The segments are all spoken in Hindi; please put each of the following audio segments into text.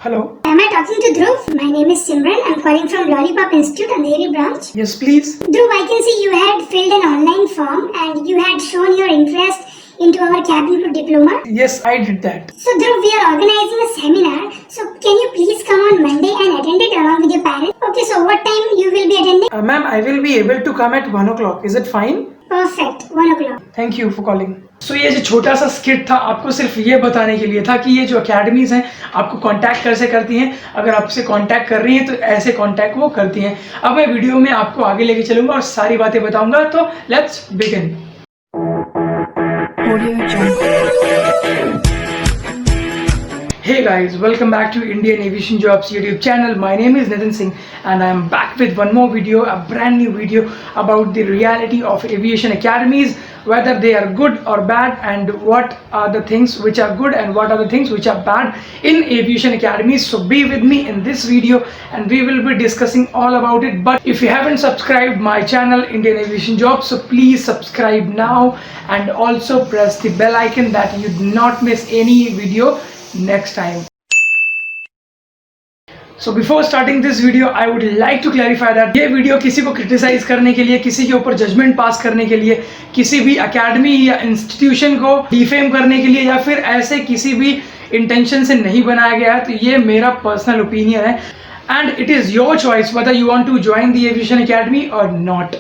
Hello. Am I talking to Dhruv? My name is Simran. I'm calling from Lollipop Institute, Andheri branch. Yes, please. Dhruv, I can see you had filled an online form and you had shown your interest into our cabin crew diploma. Yes, I did that. So Dhruv, we are organizing a seminar. So can you please come on Monday and attend it along with your parents? Okay, so what time you will be attending? Ma'am, I will be able to come at 1 o'clock. Is it fine? Perfect, 1 o'clock. Thank you for calling. So ये जो छोटा सा स्किट था आपको सिर्फ ये बताने के लिए था कि ये जो अकेडमीज हैं आपको कांटेक्ट कैसे करती हैं। अगर आपसे कांटेक्ट कर रही हैं तो ऐसे कांटेक्ट वो करती हैं। अब मैं वीडियो में आपको आगे लेके चलूंगा और सारी बातें बताऊंगा, तो let's begin. Hey guys, welcome back to Indian Aviation Jobs YouTube channel. My name is Nitin Singh and I am back with one more video, a brand new video about the reality of aviation academies, whether they are good or bad, and what are the things which are good and what are the things which are bad in aviation academies. So be with me in this video and we will be discussing all about it. But if you haven't subscribed my channel Indian Aviation Jobs, so please subscribe now and also press the bell icon that you do not miss any video next time. So before starting this video, I would like to clarify that ये वीडियो किसी को क्रिटिसाइज करने के लिए, किसी के ऊपर जजमेंट पास करने के लिए, किसी भी एकेडमी या इंस्टीट्यूशन को डिफेम करने के लिए या फिर ऐसे किसी भी इंटेंशन से नहीं बनाया गया है। तो ये मेरा पर्सनल ओपिनियन है and it is your choice whether you want to join the aviation academy or not.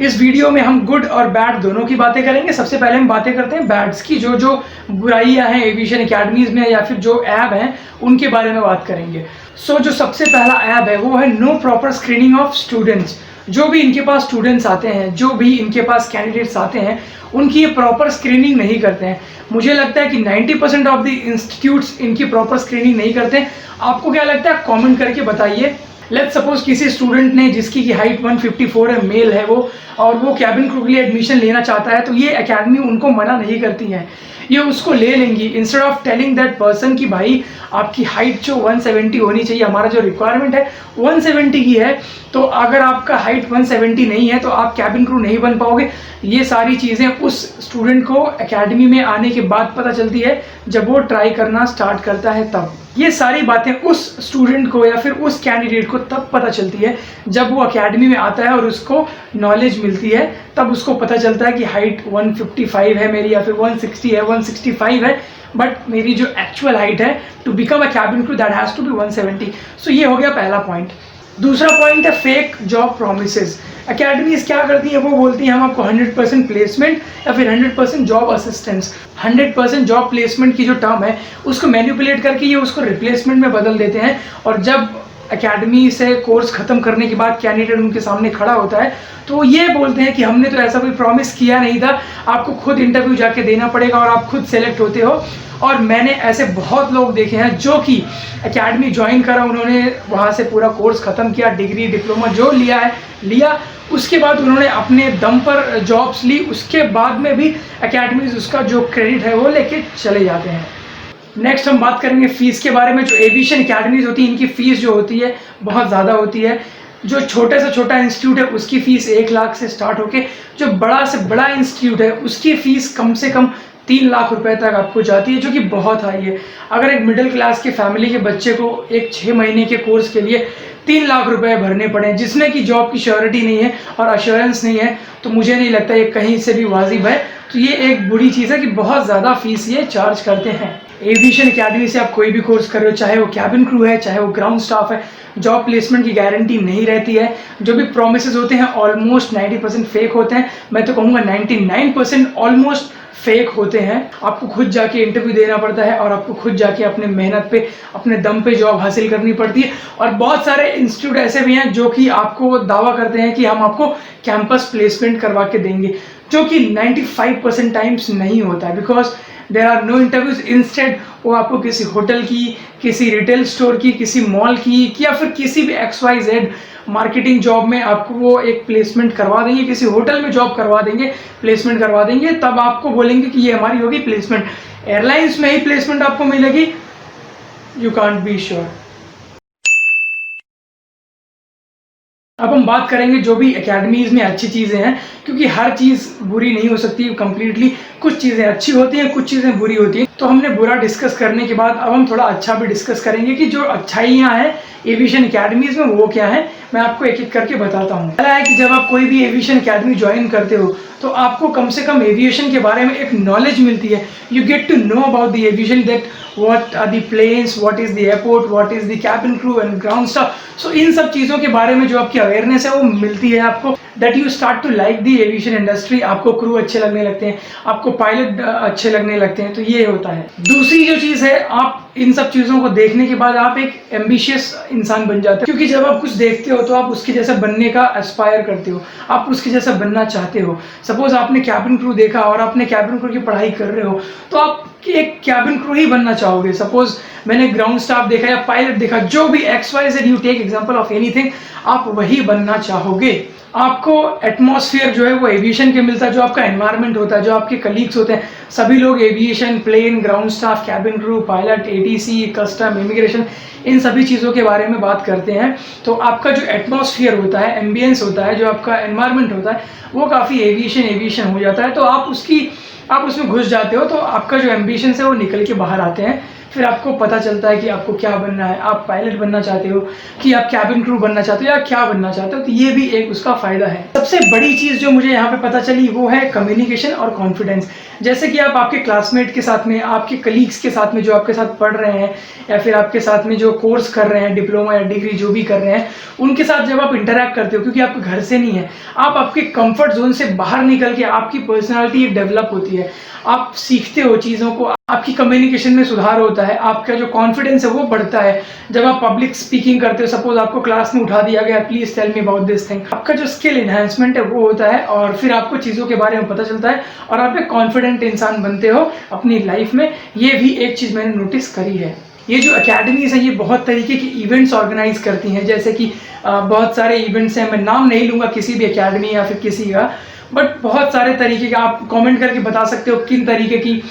इस वीडियो में हम गुड और बैड दोनों की बातें करेंगे। सबसे पहले हम बातें करते हैं बैड्स की, जो बुराइयां हैं एविएशन एकेडमीज में या फिर जो ऐप हैं उनके बारे में बात करेंगे। सो जो सबसे पहला ऐप है वो है no proper screening of students. जो भी इनके पास स्टूडेंट्स आते हैं, जो भी इनके पास कैंडिडेट्स आते हैं, उनकी ये प्रॉपर स्क्रीनिंग नहीं करते हैं। मुझे लगता है कि 90% ऑफ द इंस्टीट्यूट्स इनकी प्रॉपर स्क्रीनिंग नहीं करते हैं। आपको क्या लगता है, कमेंट करके बताइए। लेट्स सपोज किसी स्टूडेंट ने जिसकी की हाइट 154 है, मेल है वो, और वो कैबिन क्रू के लिए एडमिशन लेना चाहता है, तो ये एकेडमी उनको मना नहीं करती है, ये उसको ले लेंगी। Instead of telling that person कि भाई आपकी हाइट जो 170 होनी चाहिए, हमारा जो रिक्वायरमेंट है 170 की है, तो अगर आपका हाइट 170 नहीं है तो आप कैबिन क्रू नहीं बन पाओगे। ये सारी चीज़ें उस स्टूडेंट को एकेडमी में आने के बाद पता चलती है, जब वो ट्राई करना स्टार्ट करता है तब। ये सारी बातें उस स्टूडेंट को या फिर उस कैंडिडेट को तब पता चलती है जब वो एकेडमी में आता है और उसको नॉलेज मिलती है, तब उसको पता चलता है कि हाइट 155 है मेरी या फिर 160 है, 165 है, बट मेरी जो एक्चुअल हाइट है to become a cabin crew that has to be 170। So ये हो गया पहला पॉइंट। दूसरा पॉइंट है फेक जॉब प्रोमिसेस। एकेडमीज क्या करती हैं, वो बोलती हैं हम आपको 100% प्लेसमेंट या फिर 100% जॉब असिस्टेंस। 100% जॉब प्लेसमेंट की जो टर्म है उसको मैनिपुलेट करके ये उसको रिप्लेसमेंट में बदल देते हैं, और जब एकेडमी से कोर्स ख़त्म करने के बाद कैंडिडेट उनके सामने खड़ा होता है तो ये बोलते हैं कि हमने तो ऐसा कोई प्रॉमिस किया नहीं था, आपको खुद इंटरव्यू जाके देना पड़ेगा और आप खुद सेलेक्ट होते हो। और मैंने ऐसे बहुत लोग देखे हैं जो कि एकेडमी ज्वाइन करा, उन्होंने वहाँ से पूरा कोर्स ख़त्म किया, डिग्री डिप्लोमा जो लिया है लिया, उसके बाद उन्होंने अपने दम पर जॉब्स ली, उसके बाद में भी एकेडमीज उसका जो क्रेडिट है वो लेके चले जाते हैं। नेक्स्ट हम बात करेंगे फ़ीस के बारे में। जो एविएशन एकेडमीज होती है इनकी फ़ीस जो होती है बहुत ज़्यादा होती है। जो छोटे से छोटा इंस्टीट्यूट है उसकी फ़ीस 1 लाख से स्टार्ट होके जो बड़ा से बड़ा इंस्टीट्यूट है उसकी फ़ीस कम से कम 3 लाख रुपए तक आपको जाती है, जो कि बहुत हाई है। अगर एक मिडिल क्लास के फैमिली के बच्चे को एक 6 महीने के कोर्स के लिए 3 लाख रुपए भरने पड़े, जिसमें कि जॉब की श्योरिटी नहीं है और अश्योरेंस नहीं है, तो मुझे नहीं लगता ये कहीं से भी वाजिब है। तो ये एक बुरी चीज़ है कि बहुत ज़्यादा फीस ये चार्ज करते हैं। एविएशन एकेडमी से आप कोई भी कोर्स कर रहे हो, चाहे वो कैबिन क्रू है, चाहे वो ग्राउंड स्टाफ है, जॉब प्लेसमेंट की गारंटी नहीं रहती है। जो भी प्रोमिसेस होते हैं ऑलमोस्ट 90% फेक होते हैं। मैं तो कहूँगा 99% ऑलमोस्ट फेक होते हैं। आपको खुद जाके इंटरव्यू देना पड़ता है और आपको खुद जाके अपने मेहनत पे, अपने दम पे जॉब हासिल करनी पड़ती है। और बहुत सारे इंस्टीट्यूट ऐसे भी हैं जो कि आपको दावा करते हैं कि हम आपको कैंपस प्लेसमेंट करवा के देंगे, जो कि 95% टाइम्स नहीं होता है, because there are no interviews. Instead वो आपको किसी होटल की, किसी रिटेल स्टोर की, किसी मॉल की या फिर किसी भी XYZ मार्केटिंग जॉब में आपको वो एक प्लेसमेंट करवा देंगे, किसी होटल में जॉब करवा देंगे, प्लेसमेंट करवा देंगे, तब आपको बोलेंगे कि ये हमारी होगी प्लेसमेंट। एयरलाइंस में ही प्लेसमेंट आपको मिलेगी, यू कांट बी श्योर। अब हम बात करेंगे जो भी एकेडमीज़ में अच्छी चीज़ें हैं, क्योंकि हर चीज़ बुरी नहीं हो सकती कंप्लीटली, कुछ चीज़ें अच्छी होती हैं, कुछ चीज़ें बुरी होती हैं। तो हमने बुरा डिस्कस करने के बाद अब हम थोड़ा अच्छा भी डिस्कस करेंगे कि जो अच्छाइयाँ हैं एविएशन एकेडमीज़ में वो क्या है, मैं आपको एक एक करके बताता हूँ। पहला है कि जब आप कोई भी एविएशन एकेडमी ज्वाइन करते हो तो आपको कम से कम एविएशन के बारे में एक नॉलेज मिलती है। You get to know about the aviation, that what are the planes, what is the airport, what is the cabin crew and ground staff. So इन सब चीज़ों के बारे में जो आपकी अवेयरनेस है वो मिलती है आपको, that you start to like the aviation industry. आपको क्रू अच्छे लगने लगते हैं, आपको पायलट अच्छे लगने लगते हैं, तो ये होता है। दूसरी जो चीज़ है, आप इन सब चीज़ों को देखने के बाद आप एक एम्बिशियस इंसान बन जाते हो, क्योंकि जब आप कुछ देखते हो तो आप उसके जैसा बनने का एस्पायर करते हो, आप उसके जैसा बनना चाहते हो। सपोज आपने कैबिन क्रू देखा और आपने कैबिन क्रू की पढ़ाई कर रहे हो तो आप एक कैबिन क्रू ही बनना चाहोगे। सपोज मैंने ग्राउंड स्टाफ देखा या पायलट देखा, जो भी XYZ, you take example of anything, आप वही बनना चाहोगे। आपको एटमॉस्फेयर जो है वो एविएशन के मिलता है, जो आपका एनवायरनमेंट होता है, जो आपके कलीग्स होते हैं, सभी लोग aviation, plane, ground staff, cabin crew, pilot, ATC, custom, immigration, इन सभी चीज़ों के बारे में बात करते हैं। तो आपका जो एटमॉस्फेयर होता है, एम्बियंस होता है, जो आपका एनवायरनमेंट होता है, वो काफ़ी एविएशन हो जाता है। तो आप उसमें घुस जाते हो, तो आपका जो एम्बिशंस है वो निकल के बाहर आते हैं। फिर आपको पता चलता है कि आपको क्या बनना है, आप पायलट बनना चाहते हो कि आप कैबिन क्रू बनना चाहते हो या क्या बनना चाहते हो, तो ये भी एक उसका फ़ायदा है। सबसे बड़ी चीज़ जो मुझे यहाँ पे पता चली वो है कम्युनिकेशन और कॉन्फिडेंस। जैसे कि आप आपके क्लासमेट के साथ में, आपके कलीग्स के साथ में जो आपके साथ पढ़ रहे हैं या फिर आपके साथ में जो कोर्स कर रहे हैं, डिप्लोमा या डिग्री जो भी कर रहे हैं, उनके साथ जब आप इंटरेक्ट करते हो, क्योंकि आपके घर से नहीं है, आप आपके कंफर्ट जोन से बाहर निकल के आपकी पर्सनालिटी एक डेवलप होती है, आप सीखते हो चीज़ों को, आपकी कम्युनिकेशन में सुधार होता है, आपका जो कॉन्फिडेंस है वो बढ़ता है। जब आप पब्लिक स्पीकिंग करते हो, सपोज आपको क्लास में उठा दिया गया, please tell me about this thing, आपका जो स्किल इन्हांसमेंट है वो होता है और फिर आपको चीज़ों के बारे में पता चलता है और आप एक कॉन्फिडेंट इंसान बनते हो अपनी लाइफ में। ये भी एक चीज़ मैंने नोटिस करी है। ये जो अकेडमीज़ हैं ये बहुत तरीके की इवेंट्स ऑर्गेनाइज करती हैं, जैसे कि बहुत सारे इवेंट्स हैं, मैं नाम नहीं लूँगा किसी भी अकेडमी या फिर किसी का, बट बहुत सारे तरीके का, आप कमेंट करके बता सकते हो किन तरीके की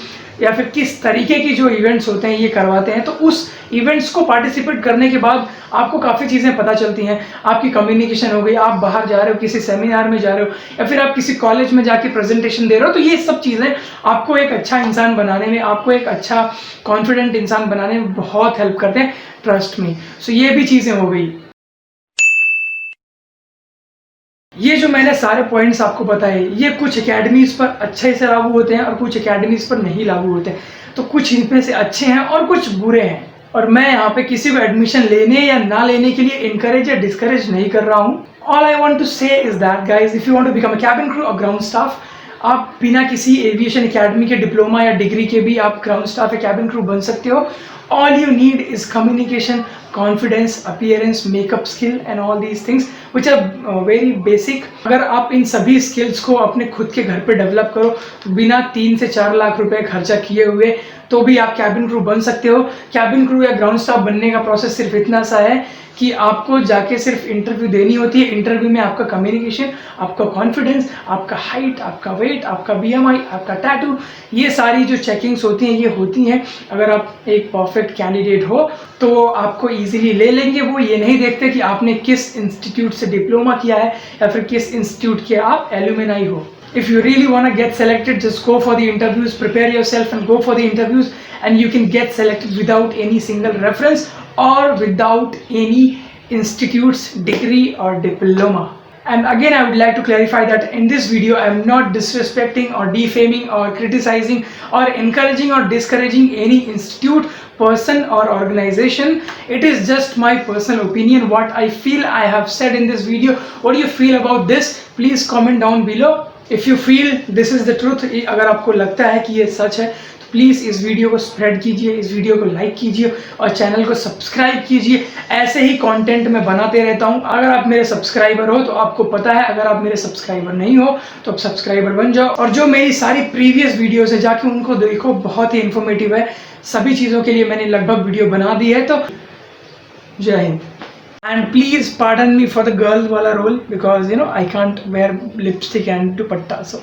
या फिर किस तरीके की जो इवेंट्स होते हैं ये करवाते हैं। तो उस इवेंट्स को पार्टिसिपेट करने के बाद आपको काफ़ी चीज़ें पता चलती हैं। आपकी कम्युनिकेशन हो गई, आप बाहर जा रहे हो, किसी सेमिनार में जा रहे हो या फिर आप किसी कॉलेज में जाके प्रेजेंटेशन दे रहे हो, तो ये सब चीज़ें आपको एक अच्छा इंसान बनाने में, आपको एक अच्छा कॉन्फिडेंट इंसान बनाने में बहुत हेल्प करते हैं, ट्रस्ट में। सो ये भी चीज़ें हो गई। ये जो मैंने सारे पॉइंट्स आपको बताए, ये कुछ एकेडमीज़ पर अच्छे से लागू होते हैं और कुछ एकेडमीज़ पर नहीं लागू होते हैं। तो कुछ इनमें से अच्छे हैं और कुछ बुरे हैं, और मैं यहाँ पे किसी को एडमिशन लेने या ना लेने के लिए इनकरेज या डिस्करेज नहीं कर रहा हूँ। All I want to say is that guys, if you want to become a cabin crew और ग्राउंड स्टाफ, आप बिना किसी एविएशन एकेडमी के डिप्लोमा या डिग्री के भी आप ग्राउंड स्टाफ या कैबिन क्रू बन सकते हो। All you need is communication, confidence, appearance, makeup skill and all these things which are very basic. अगर आप इन सभी स्किल्स को अपने खुद के घर पे डेवलप करो तो बिना 3 से 4 लाख रुपए खर्चा किए हुए तो भी आप कैबिन क्रू बन सकते हो। कैबिन क्रू या ग्राउंड स्टाफ बनने का प्रोसेस सिर्फ इतना सा है कि आपको जाके सिर्फ इंटरव्यू देनी होती है। इंटरव्यू में आपका कम्युनिकेशन, आपका कॉन्फिडेंस, आपका हाइट, आपका वेट, आपका BMI, आपका टैटू, ये सारी जो चेकिंग्स होती हैं ये होती हैं। अगर आप एक परफेक्ट कैंडिडेट हो तो आपको इजीली ले लेंगे। वो ये नहीं देखते कि आपने किस इंस्टीट्यूट से डिप्लोमा किया है या फिर किस इंस्टीट्यूट के आप एलुमनाई हो। If you really want to get selected, just go for the interviews, prepare yourself and go for the interviews, and you can get selected without any single reference or without any institute's degree or diploma. And again, I would like to clarify that in this video, I am not disrespecting or defaming or criticizing or encouraging or discouraging any institute, person or organization. It is just my personal opinion, what I feel I have said in this video. What do you feel about this? Please comment down below. If you feel this is the truth, अगर आपको लगता है कि ये सच है तो प्लीज़ इस वीडियो को स्प्रेड कीजिए, इस वीडियो को लाइक कीजिए और चैनल को सब्सक्राइब कीजिए। ऐसे ही कंटेंट मैं बनाते रहता हूँ। अगर आप मेरे सब्सक्राइबर हो तो आपको पता है, अगर आप मेरे सब्सक्राइबर नहीं हो तो आप सब्सक्राइबर बन जाओ। और जो मेरी सारी प्रीवियस वीडियोज़ है जाके उनको देखो, बहुत ही इन्फॉर्मेटिव है। सभी चीज़ों के लिए मैंने लगभग वीडियो बना दी है। तो जय Hind. And please pardon me for the girl wala role because I can't wear lipstick and dupatta, so